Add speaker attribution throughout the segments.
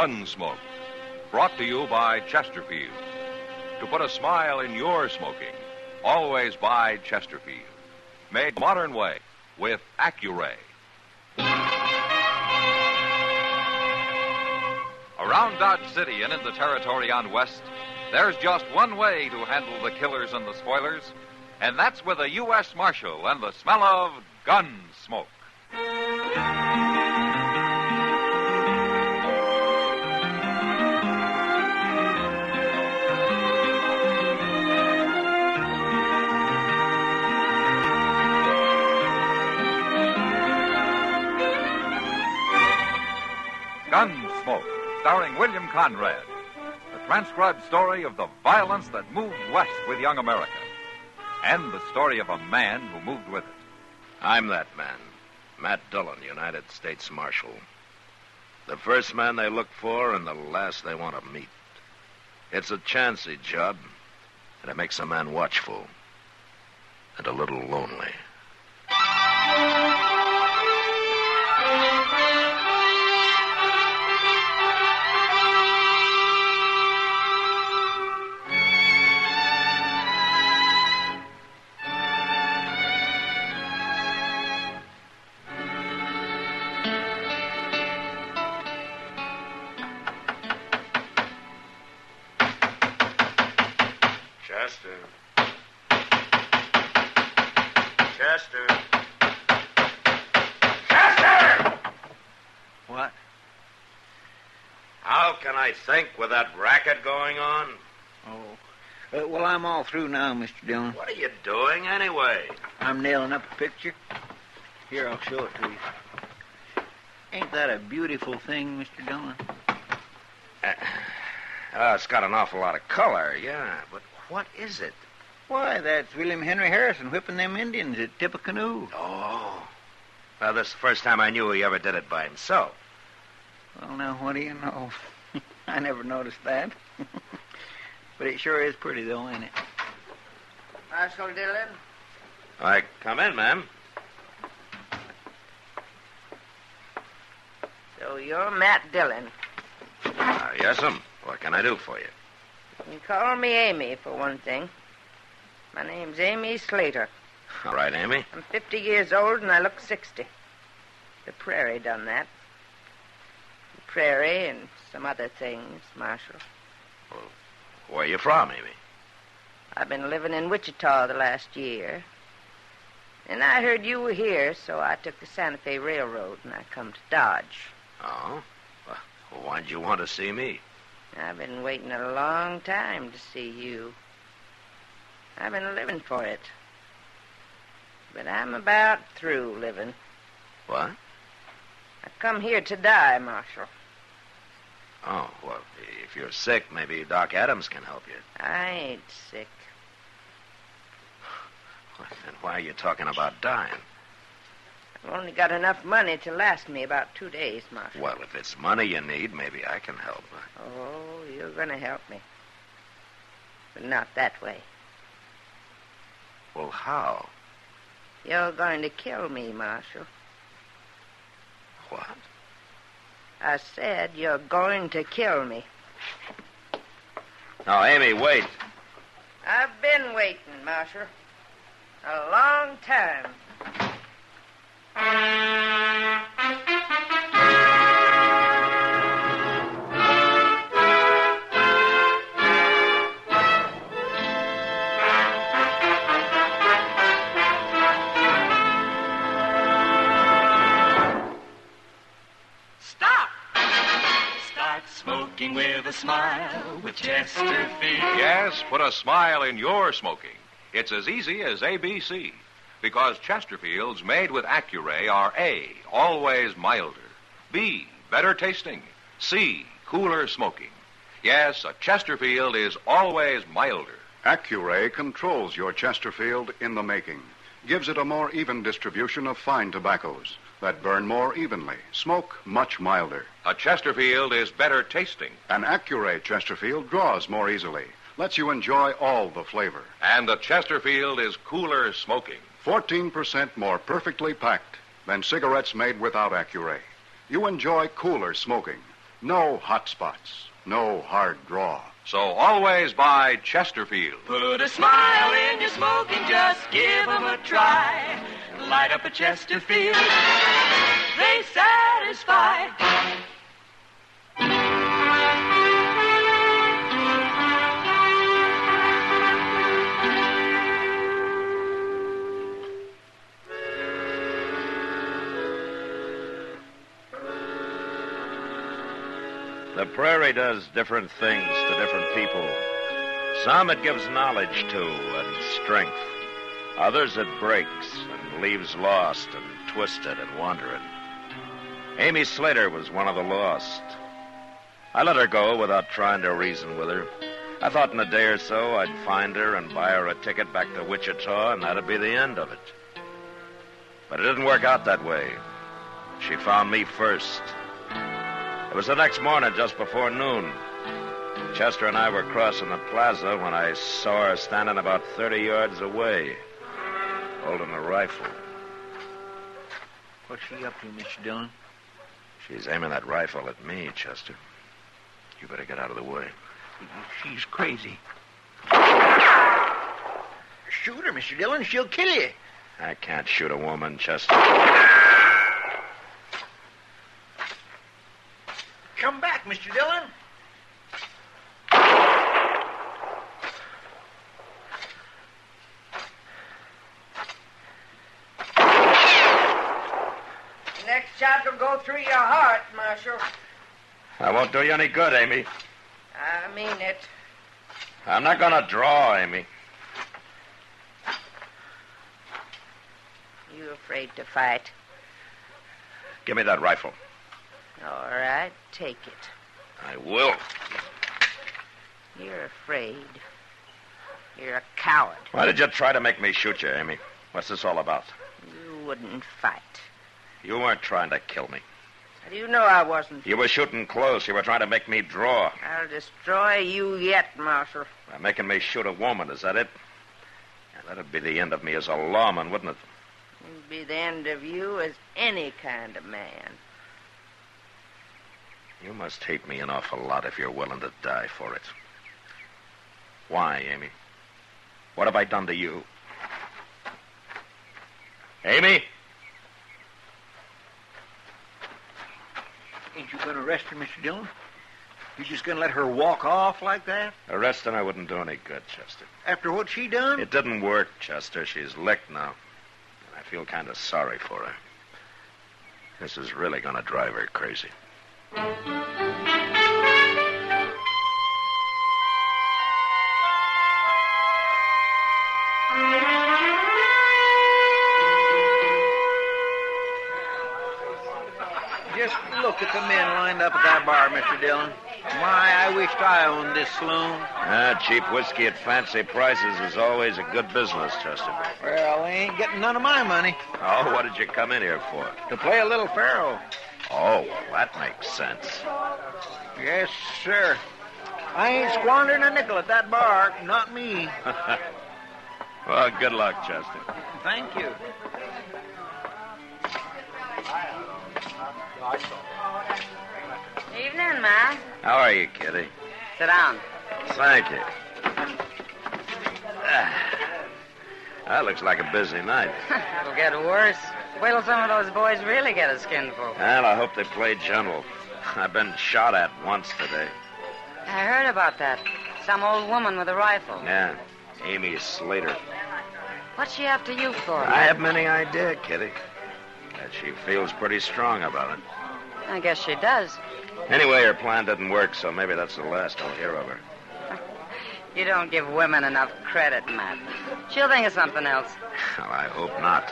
Speaker 1: Gunsmoke, brought to you by Chesterfield. To put a smile in your smoking, always buy Chesterfield. Made the modern way with Accuray.
Speaker 2: Around Dodge City and in the territory on West, there's just one way to handle the killers and the spoilers, and that's with a U.S. Marshal and the smell of gun smoke. Gunsmoke, starring William Conrad. The transcribed story of the violence that moved west with young America. And the story of a man who moved with it.
Speaker 3: I'm that man, Matt Dillon, United States Marshal. The first man they look for and the last they want to meet. It's a chancy job, and it makes a man watchful and a little lonely. Chester!
Speaker 4: What?
Speaker 3: How can I think with that racket going on?
Speaker 4: Oh. Well, I'm all through now, Mr. Dillon.
Speaker 3: What are you doing anyway?
Speaker 4: I'm nailing up a picture. Here, I'll show it to you. Ain't that a beautiful thing, Mr. Dillon?
Speaker 3: It's got an awful lot of color, yeah, but what is it?
Speaker 4: Why, that's William Henry Harrison whipping them Indians at Tippecanoe.
Speaker 3: Oh. Well, this is the first time I knew he ever did it by himself.
Speaker 4: Well, now, what do you know? I never noticed that. But it sure is pretty, though, ain't it?
Speaker 5: Marshal Dillon?
Speaker 3: Come in, ma'am.
Speaker 5: So you're Matt Dillon.
Speaker 3: Yes'm. What can I do for you?
Speaker 5: You call me Amy, for one thing. My name's Amy Slater.
Speaker 3: All right, Amy.
Speaker 5: I'm 50 years old, and I look 60. The prairie done that. The prairie and some other things, Marshal.
Speaker 3: Well, where you from, Amy?
Speaker 5: I've been living in Wichita the last year. And I heard you were here, so I took the Santa Fe Railroad, and I come to Dodge.
Speaker 3: Oh? Well, why'd you want to see me?
Speaker 5: I've been waiting a long time to see you. I've been living for it. But I'm about through living.
Speaker 3: What?
Speaker 5: I come here to die, Marshal.
Speaker 3: Oh, well, if you're sick, maybe Doc Adams can help you.
Speaker 5: I ain't sick.
Speaker 3: Well, then why are you talking about dying?
Speaker 5: I've only got enough money to last me about 2 days, Marshal.
Speaker 3: Well, if it's money you need, maybe I can help.
Speaker 5: Oh, you're going to help me. But not that way.
Speaker 3: Well, how?
Speaker 5: You're going to kill me, Marshal.
Speaker 3: What?
Speaker 5: I said you're going to kill me.
Speaker 3: Now, Amy, wait.
Speaker 5: I've been waiting, Marshal. A long time.
Speaker 6: Smoking with a smile with Chesterfield.
Speaker 1: Yes, put a smile in your smoking. It's as easy as ABC. Because Chesterfields made with Accuray are A, always milder, B, better tasting, C, cooler smoking. Yes, a Chesterfield is always milder.
Speaker 7: Accuray controls your Chesterfield in the making. Gives it a more even distribution of fine tobaccos that burn more evenly, smoke much milder.
Speaker 1: A Chesterfield is better tasting.
Speaker 7: An Accuray Chesterfield draws more easily, lets you enjoy all the flavor.
Speaker 1: And the Chesterfield is cooler smoking.
Speaker 7: 14% more perfectly packed than cigarettes made without Accuray. You enjoy cooler smoking, No hot spots. No hard draw.
Speaker 1: So always buy Chesterfield.
Speaker 6: Put a smile in your smoking, just give 'em a try. Light up a Chesterfield, they satisfy.
Speaker 3: The prairie does different things to different people. Some it gives knowledge to and strength. Others it breaks and leaves lost and twisted and wandering. Amy Slater was one of the lost. I let her go without trying to reason with her. I thought in a day or so I'd find her and buy her a ticket back to Wichita, and that'd be the end of it. But it didn't work out that way. She found me first. It was the next morning, just before noon. Chester and I were crossing the plaza when I saw her standing about 30 yards away, holding a rifle.
Speaker 4: What's she up to, Mr. Dillon?
Speaker 3: She's aiming that rifle at me, Chester. You better get out of the way.
Speaker 4: She's crazy. Shoot her, Mr. Dillon. She'll kill you.
Speaker 3: I can't shoot a woman, Chester.
Speaker 4: Come back, Mr. Dillon.
Speaker 5: The next shot will go through your heart, Marshal.
Speaker 3: I won't do you any good, Amy.
Speaker 5: I mean it.
Speaker 3: I'm not going to draw, Amy.
Speaker 5: You afraid to fight?
Speaker 3: Give me that rifle.
Speaker 5: All right, take it.
Speaker 3: I will.
Speaker 5: You're afraid. You're a coward.
Speaker 3: Why did you try to make me shoot you, Amy? What's this all about?
Speaker 5: You wouldn't fight.
Speaker 3: You weren't trying to kill me.
Speaker 5: How do you know I wasn't?
Speaker 3: You were shooting close. You were trying to make me draw.
Speaker 5: I'll destroy you yet, Marshal.
Speaker 3: By making me shoot a woman, is that it? Yeah, that'd be the end of me as a lawman, wouldn't it?
Speaker 5: It'd be the end of you as any kind of man.
Speaker 3: You must hate me an awful lot if you're willing to die for it. Why, Amy? What have I done to you? Amy?
Speaker 4: Ain't you going to arrest her, Mr. Dillon? You just going to let her walk off like that?
Speaker 3: Arresting her wouldn't do any good, Chester.
Speaker 4: After what she done?
Speaker 3: It didn't work, Chester. She's licked now. I feel kind of sorry for her. This is really going to drive her crazy.
Speaker 4: Just look at the men lined up at that bar, Mr. Dillon. My, I wished I owned this saloon.
Speaker 3: Cheap whiskey at fancy prices is always a good business, Chester.
Speaker 4: Well, they ain't getting none of my money.
Speaker 3: Oh, what did you come in here for?
Speaker 4: To play a little faro.
Speaker 3: Oh, well, that makes sense.
Speaker 4: Yes, sir. I ain't squandering a nickel at that bar. Not me.
Speaker 3: Well, good luck, Chester.
Speaker 4: Thank you.
Speaker 5: Evening, Ma.
Speaker 3: How are you, Kitty?
Speaker 5: Sit down.
Speaker 3: Thank you. That looks like a busy night.
Speaker 5: It'll get worse. Wait till some of those boys really get a skinful.
Speaker 3: Well, I hope they play gentle. I've been shot at once today.
Speaker 5: I heard about that. Some old woman with a rifle.
Speaker 3: Yeah, Amy Slater.
Speaker 5: What's she after you for?
Speaker 3: I haven't any idea, Kitty. But she feels pretty strong about it.
Speaker 5: I guess she does.
Speaker 3: Anyway, her plan didn't work, so maybe that's the last I'll hear of her.
Speaker 5: You don't give women enough credit, Matt. She'll think of something else.
Speaker 3: Well, I hope not.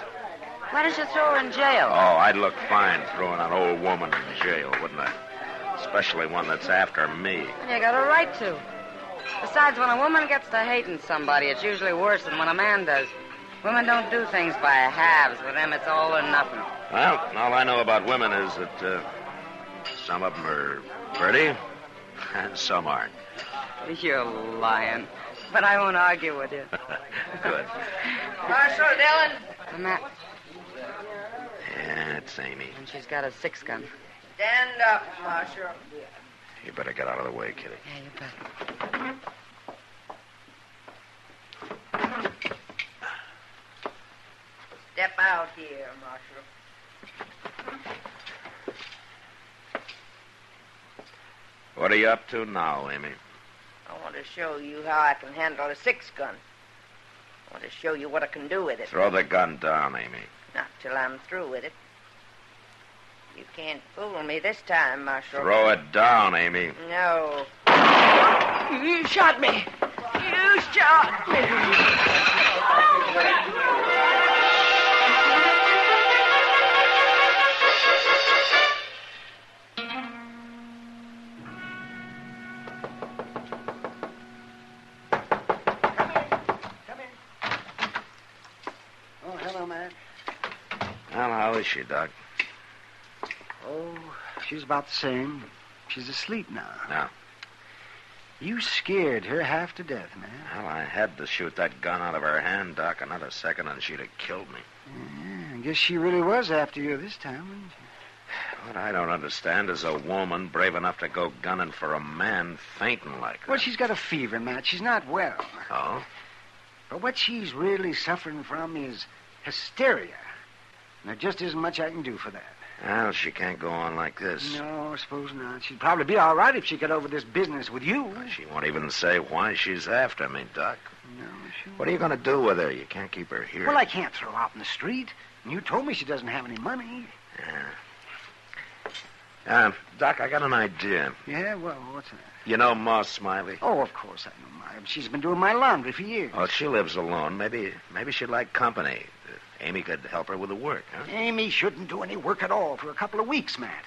Speaker 5: Why don't you throw her in jail?
Speaker 3: Oh, I'd look fine throwing an old woman in jail, wouldn't I? Especially one that's after me.
Speaker 5: You got a right to. Besides, when a woman gets to hating somebody, it's usually worse than when a man does. Women don't do things by halves. With them, it's all or nothing.
Speaker 3: Well, all I know about women is that some of them are pretty and some aren't.
Speaker 5: You're lying. But I won't argue with you.
Speaker 3: Good.
Speaker 5: Marshal Dillon. Matt.
Speaker 3: Yeah, it's Amy.
Speaker 5: And she's got a 6-gun. Stand up, Marshal.
Speaker 3: You better get out of the way, Kitty.
Speaker 5: Yeah, you bet. Step out here, Marshal.
Speaker 3: What are you up to now, Amy?
Speaker 5: I want to show you how I can handle a 6-gun. I want to show you what I can do with it.
Speaker 3: Throw the gun down, Amy.
Speaker 5: Not till I'm through with it. You can't fool me this time, Marshal.
Speaker 3: Throw it down, Amy.
Speaker 5: No. You shot me. You shot me.
Speaker 8: Oh, hello, Matt.
Speaker 3: Well, how is she, Doc?
Speaker 8: Oh, she's about the same. She's asleep now.
Speaker 3: No.
Speaker 8: You scared her half to death, man.
Speaker 3: Well, I had to shoot that gun out of her hand, Doc. Another second and she'd have killed me.
Speaker 8: Yeah, I guess she really was after you this time, wasn't she?
Speaker 3: What I don't understand is a woman brave enough to go gunning for a man fainting like that.
Speaker 8: Well, she's got a fever, Matt. She's not well.
Speaker 3: Oh?
Speaker 8: But what she's really suffering from is hysteria. And there just isn't much I can do for that.
Speaker 3: Well, she can't go on like this.
Speaker 8: No, I suppose not. She'd probably be all right if she got over this business with you.
Speaker 3: She won't even say why she's after me, Doc.
Speaker 8: No, she won't.
Speaker 3: What are you going to do with her? You can't keep her here.
Speaker 8: Well, I can't throw her out in the street. And you told me she doesn't have any money.
Speaker 3: Doc, I got an idea.
Speaker 8: Yeah, well, what's that?
Speaker 3: You know Ma Smiley?
Speaker 8: Oh, of course I know Maya. She's been doing my laundry for years.
Speaker 3: Well, she lives alone. Maybe she'd like company. Amy could help her with the work, huh?
Speaker 8: Amy shouldn't do any work at all for a couple of weeks, Matt.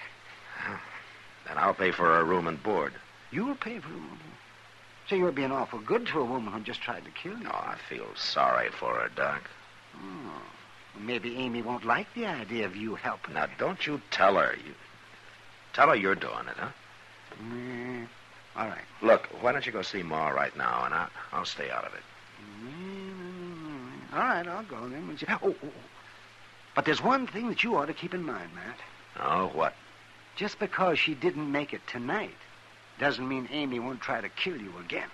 Speaker 3: Then I'll pay for her room and board.
Speaker 8: You'll pay for room. So you're being awful good to a woman who just tried to kill you.
Speaker 3: Oh, I feel sorry for her, Doc.
Speaker 8: Oh. Well, maybe Amy won't like the idea of you helping.
Speaker 3: Now, don't you tell her. Tell her you're doing it, huh?
Speaker 8: All right.
Speaker 3: Look, why don't you go see Ma right now, and I'll stay out of it.
Speaker 8: All right, I'll go then. Oh. But there's one thing that you ought to keep in mind, Matt.
Speaker 3: Oh, what?
Speaker 8: Just because she didn't make it tonight doesn't mean Amy won't try to kill you again.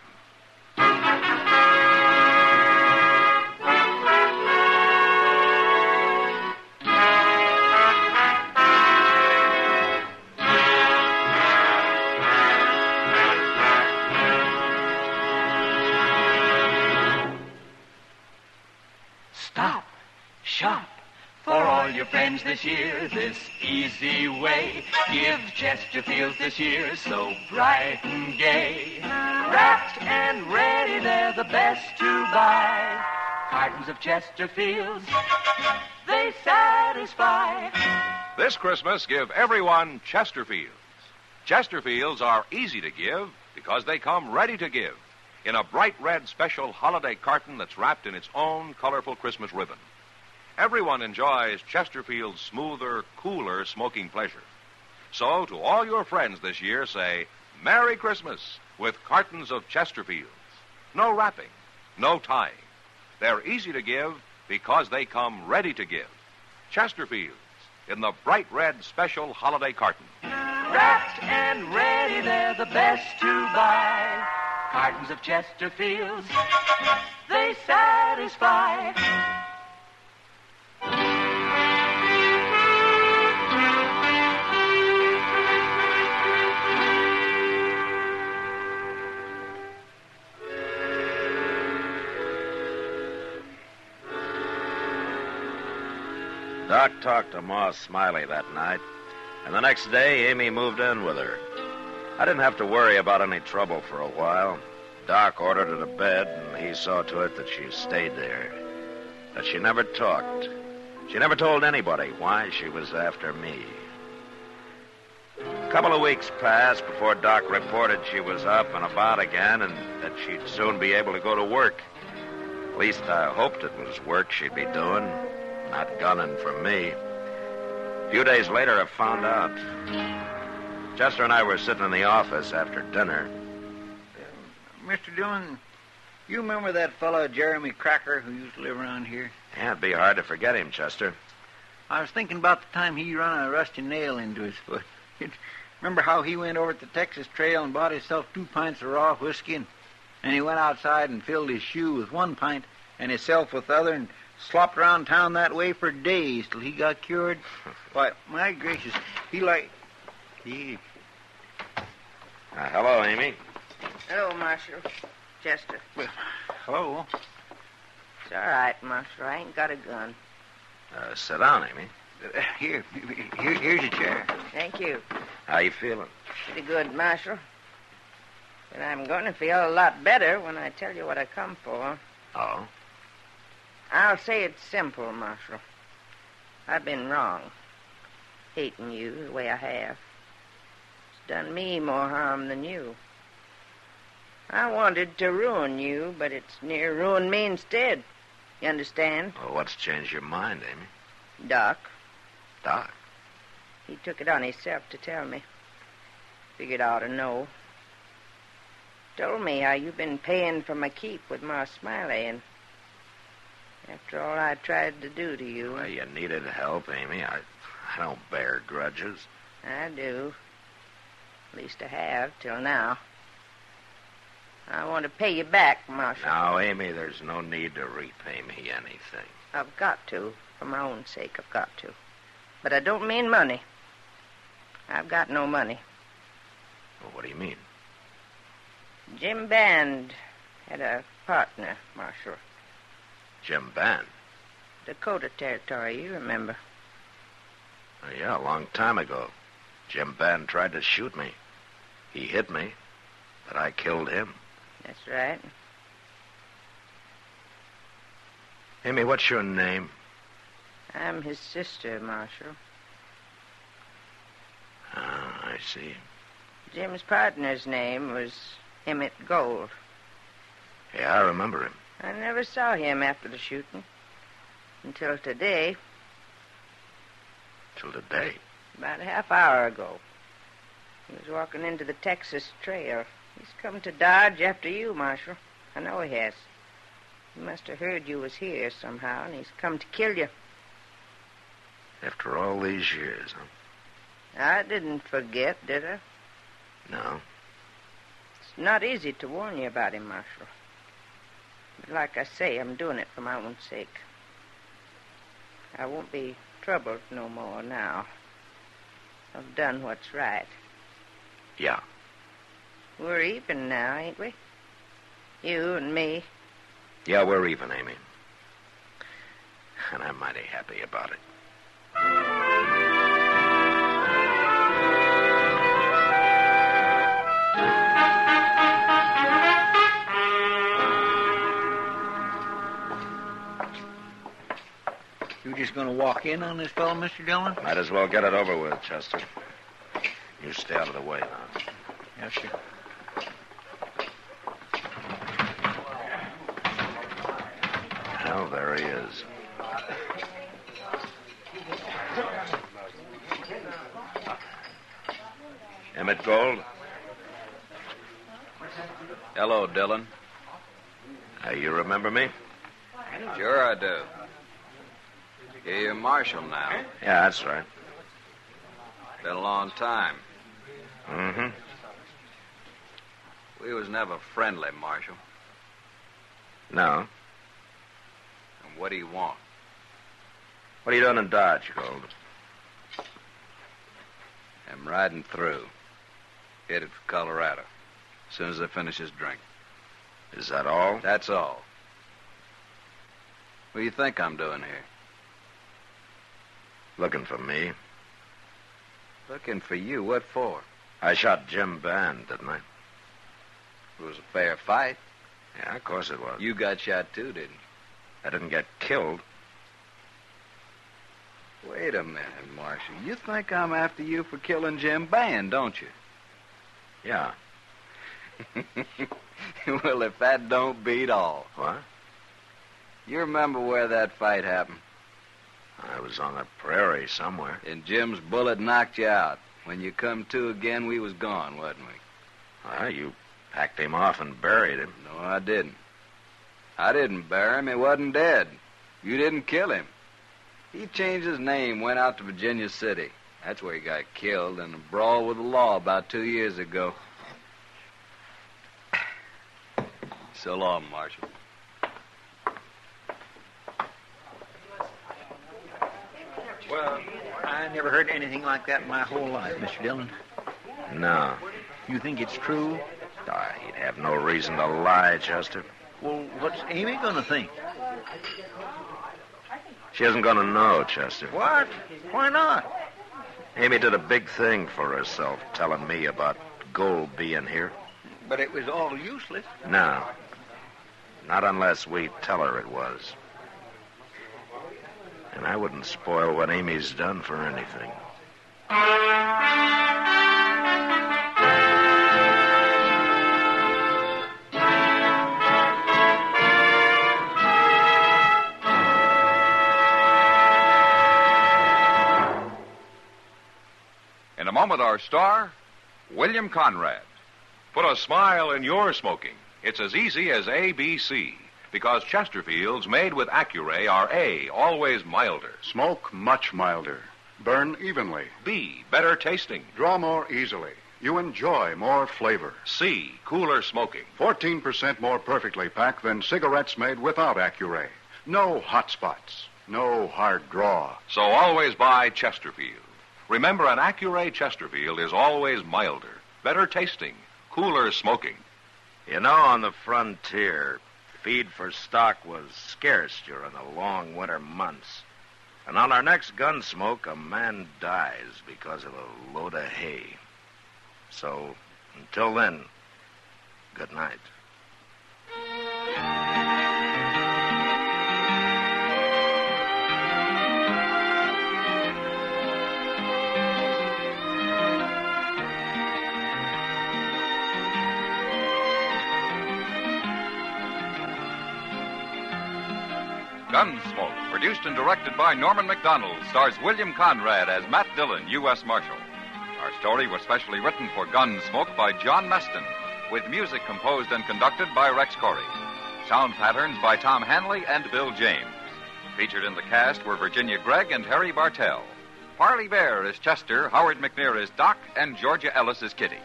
Speaker 6: Stop. Shop. For all your friends this year, this easy way. Give Chesterfields this year so bright and gay. Wrapped and ready, they're the best to buy. Cartons of Chesterfields, they satisfy.
Speaker 1: This Christmas, give everyone Chesterfields. Chesterfields are easy to give because they come ready to give in a bright red special holiday carton that's wrapped in its own colorful Christmas ribbon. Everyone enjoys Chesterfield's smoother, cooler smoking pleasure. So, to all your friends this year, say, Merry Christmas with cartons of Chesterfields. No wrapping, no tying. They're easy to give because they come ready to give. Chesterfields in the bright red special holiday carton.
Speaker 6: Wrapped and ready, they're the best to buy. Cartons of Chesterfields, they satisfy.
Speaker 3: Doc talked to Ma Smiley that night, and the next day Amy moved in with her. I didn't have to worry about any trouble for a while. Doc ordered her to bed, and he saw to it that she stayed there. That she never talked. She never told anybody why she was after me. A couple of weeks passed before Doc reported she was up and about again and that she'd soon be able to go to work. At least I hoped it was work she'd be doing, not gunning for me. A few days later, I found out. Chester and I were sitting in the office after dinner.
Speaker 4: Mr. Dillon, you remember that fellow Jeremy Cracker who used to live around here?
Speaker 3: Yeah, it'd be hard to forget him, Chester.
Speaker 4: I was thinking about the time he run a rusty nail into his foot. Remember how he went over to the Texas Trail and bought himself 2 pints of raw whiskey, and he went outside and filled his shoe with 1 pint and himself with the other and slopped around town that way for days till he got cured? Why, my gracious, he...
Speaker 3: Hello, Amy.
Speaker 5: Hello, Marshal. Chester.
Speaker 4: Well, hello.
Speaker 5: It's all right, Marshal. I ain't got a gun.
Speaker 3: Sit down, Amy.
Speaker 4: Here's your chair.
Speaker 5: Thank you.
Speaker 3: How you feeling?
Speaker 5: Pretty good, Marshal. But I'm going to feel a lot better when I tell you what I come for.
Speaker 3: Oh?
Speaker 5: I'll say it's simple, Marshal. I've been wrong. Hating you the way I have. It's done me more harm than you. I wanted to ruin you, but it's near ruined me instead. You understand?
Speaker 3: Well, what's changed your mind, Amy?
Speaker 5: Doc.
Speaker 3: Doc?
Speaker 5: He took it on himself to tell me. Figured I ought to know. Told me how you've been paying for my keep with Ma Smiley, and after all I tried to do to you...
Speaker 3: Well, you needed help, Amy. I don't bear grudges.
Speaker 5: I do. At least I have, till now. I want to pay you back, Marshal.
Speaker 3: Now, Amy, there's no need to repay me anything.
Speaker 5: I've got to. For my own sake, I've got to. But I don't mean money. I've got no money.
Speaker 3: Well, what do you mean?
Speaker 5: Jim Band had a partner, Marshal.
Speaker 3: Jim Band?
Speaker 5: Dakota Territory, you remember.
Speaker 3: Oh, yeah, a long time ago. Jim Band tried to shoot me. He hit me, but I killed him.
Speaker 5: That's right.
Speaker 3: Amy, what's your name?
Speaker 5: I'm his sister, Marshal.
Speaker 3: Ah, I see.
Speaker 5: Jim's partner's name was Emmett Gold.
Speaker 3: Yeah, I remember him.
Speaker 5: I never saw him after the shooting. Until today.
Speaker 3: Till today?
Speaker 5: About a half hour ago. He was walking into the Texas Trail. He's come to Dodge after you, Marshal. I know he has. He must have heard you was here somehow, and he's come to kill you.
Speaker 3: After all these years, huh?
Speaker 5: I didn't forget, did I?
Speaker 3: No.
Speaker 5: It's not easy to warn you about him, Marshal. But like I say, I'm doing it for my own sake. I won't be troubled no more now. I've done what's right.
Speaker 3: Yeah.
Speaker 5: We're even now, ain't we? You and me.
Speaker 3: Yeah, we're even, Amy. And I'm mighty happy about it.
Speaker 4: You just going to walk in on this fellow, Mr. Dillon?
Speaker 3: Might as well get it over with, Chester. You stay out of the way now.
Speaker 4: Yes, sir.
Speaker 3: Well, there he is. Emmett Gold?
Speaker 9: Hello, Dillon.
Speaker 3: You remember me?
Speaker 9: Sure I do. You're Marshal now.
Speaker 3: Yeah, that's right.
Speaker 9: Been a long time.
Speaker 3: Mm-hmm.
Speaker 9: We was never friendly, Marshal.
Speaker 3: No.
Speaker 9: And what do you want?
Speaker 3: What are you doing in Dodge, Gold?
Speaker 9: I'm riding through. Headed for Colorado. As soon as I finish this drink.
Speaker 3: Is that all?
Speaker 9: That's all. What do you think I'm doing here?
Speaker 3: Looking for me.
Speaker 9: Looking for you. What for?
Speaker 3: I shot Jim Band, didn't I?
Speaker 9: It was a fair fight.
Speaker 3: Yeah, of course it was.
Speaker 9: You got shot too, didn't you?
Speaker 3: I didn't get killed.
Speaker 9: Wait a minute, Marshal. You think I'm after you for killing Jim Band, don't you?
Speaker 3: Yeah.
Speaker 9: Well, if that don't beat all.
Speaker 3: What?
Speaker 9: You remember where that fight happened?
Speaker 3: I was on the prairie somewhere.
Speaker 9: And Jim's bullet knocked you out. When you come to again, we was gone, wasn't we?
Speaker 3: Well, you packed him off and buried him.
Speaker 9: No, I didn't. I didn't bury him. He wasn't dead. You didn't kill him. He changed his name, went out to Virginia City. That's where he got killed in a brawl with the law about 2 years ago. So long, Marshal.
Speaker 4: Well, I never heard anything like that in my whole life, Mr. Dillon.
Speaker 3: No.
Speaker 4: You think it's true?
Speaker 3: He'd have no reason to lie, Chester.
Speaker 4: Well, what's Amy going to think?
Speaker 3: She isn't going to know, Chester.
Speaker 4: What? Why not?
Speaker 3: Amy did a big thing for herself, telling me about gold being here.
Speaker 4: But it was all useless.
Speaker 3: No. Not unless we tell her it was. And I wouldn't spoil what Amy's done for anything.
Speaker 2: In a moment, our star, William Conrad.
Speaker 1: Put a smile in your smoking. It's as easy as ABC. Because Chesterfields made with Accuray are A, always milder.
Speaker 7: Smoke much milder. Burn evenly.
Speaker 1: B, better tasting.
Speaker 7: Draw more easily. You enjoy more flavor.
Speaker 1: C, cooler smoking.
Speaker 7: 14% more perfectly packed than cigarettes made without Accuray. No hot spots. No hard draw.
Speaker 1: So always buy Chesterfield. Remember, an Accuray Chesterfield is always milder, better tasting, cooler smoking.
Speaker 3: You know, on the frontier, feed for stock was scarce during the long winter months. And on our next Gunsmoke, a man dies because of a load of hay. So, until then, good night.
Speaker 2: Gunsmoke, produced and directed by Norman MacDonald, stars William Conrad as Matt Dillon, U.S. Marshal. Our story was specially written for Gunsmoke by John Meston, with music composed and conducted by Rex Corey. Sound patterns by Tom Hanley and Bill James. Featured in the cast were Virginia Gregg and Harry Bartell. Parley Bear is Chester, Howard McNear is Doc, and Georgia Ellis is Kitty.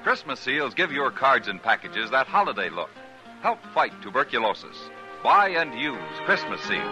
Speaker 2: Christmas seals give your cards and packages that holiday look. Help fight tuberculosis. Buy and use Christmas seals.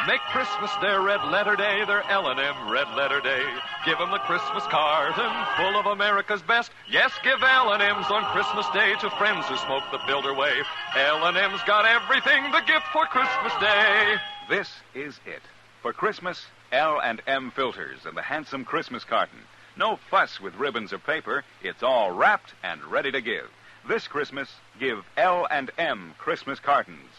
Speaker 6: Make Christmas their red letter day, their L&M red letter day. Give 'em the Christmas carton full of America's best. Yes, give L&M's on Christmas Day to friends who smoke the Builder way. L&M's got everything, the gift for Christmas Day.
Speaker 10: This is it. For Christmas, L&M filters and the handsome Christmas carton. No fuss with ribbons or paper. It's all wrapped and ready to give. This Christmas, give L&M Christmas cartons.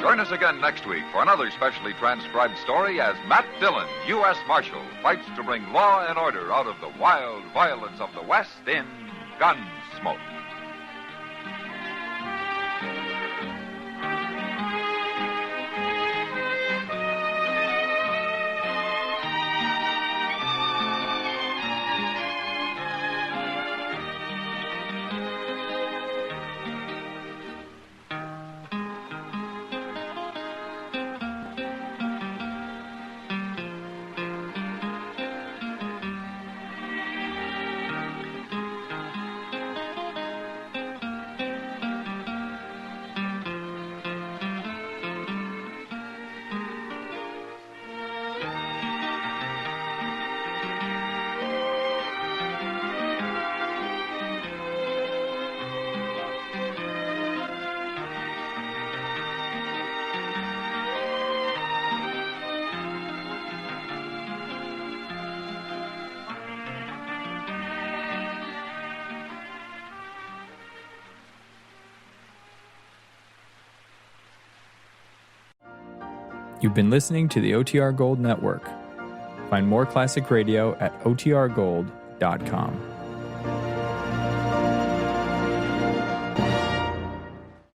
Speaker 2: Join us again next week for another specially transcribed story as Matt Dillon, U.S. Marshal, fights to bring law and order out of the wild violence of the West in Gunsmoke.
Speaker 11: You've been listening to the OTR Gold Network. Find more classic radio at otrgold.com.